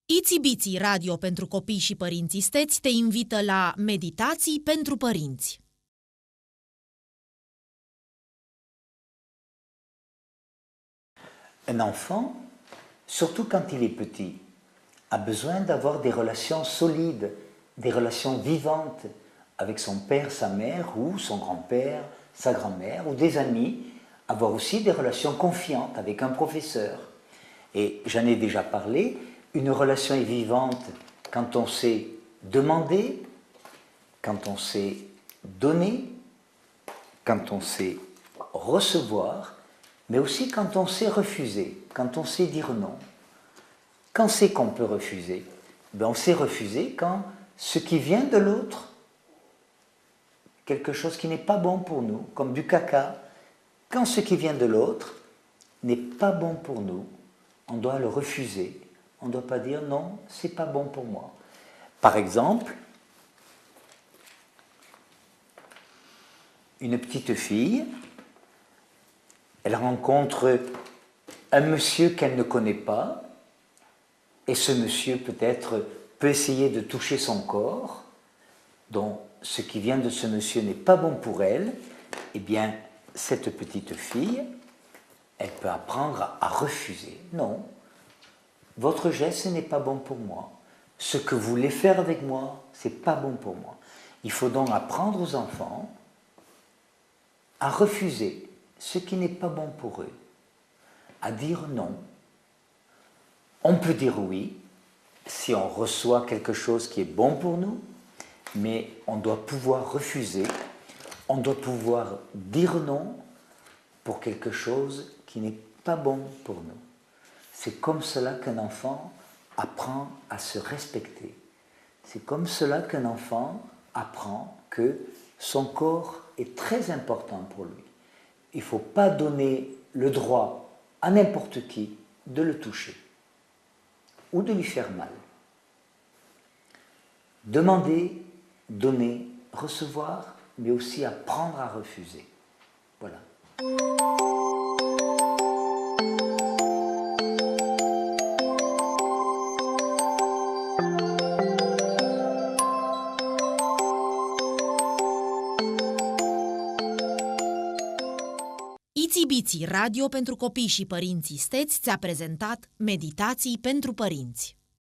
Itsy Bitsy Radio pentru copii și părinți isteți te invită la Meditații pentru părinți. Un enfant, surtout quand il est petit, a besoin d'avoir des relations solides, des relations vivantes avec son père, sa mère ou son grand-père, sa grand-mère ou des amis, avoir aussi des relations confiantes avec un professeur. Et j'en ai déjà parlé, une relation est vivante quand on sait demander, quand on sait donner, quand on sait recevoir, mais aussi quand on sait refuser, quand on sait dire non. Quand c'est qu'on peut refuser? On sait refuser quand ce qui vient de l'autre, quelque chose qui n'est pas bon pour nous, comme du caca, quand ce qui vient de l'autre n'est pas bon pour nous, on doit le refuser. On ne doit pas dire non, c'est pas bon pour moi. Par exemple, une petite fille, elle rencontre un monsieur qu'elle ne connaît pas, et ce monsieur peut-être peut essayer de toucher son corps, donc ce qui vient de ce monsieur n'est pas bon pour elle, eh bien cette petite fille, elle peut apprendre à refuser. Non, votre geste ce n'est pas bon pour moi. Ce que vous voulez faire avec moi, ce n'est pas bon pour moi. Il faut donc apprendre aux enfants à refuser ce qui n'est pas bon pour eux, à dire non. On peut dire oui si on reçoit quelque chose qui est bon pour nous, mais on doit pouvoir refuser, on doit pouvoir dire non pour quelque chose qui n'est pas bon pour nous. C'est comme cela qu'un enfant apprend à se respecter. C'est comme cela qu'un enfant apprend que son corps est très important pour lui. Il ne faut pas donner le droit à n'importe qui de le toucher ou de lui faire mal. Demander, donner, recevoir, mais aussi apprendre à refuser. Voilà. Itsy Bitsy Radio pentru copii și părinți isteți ți-a prezentat Meditații pentru părinți.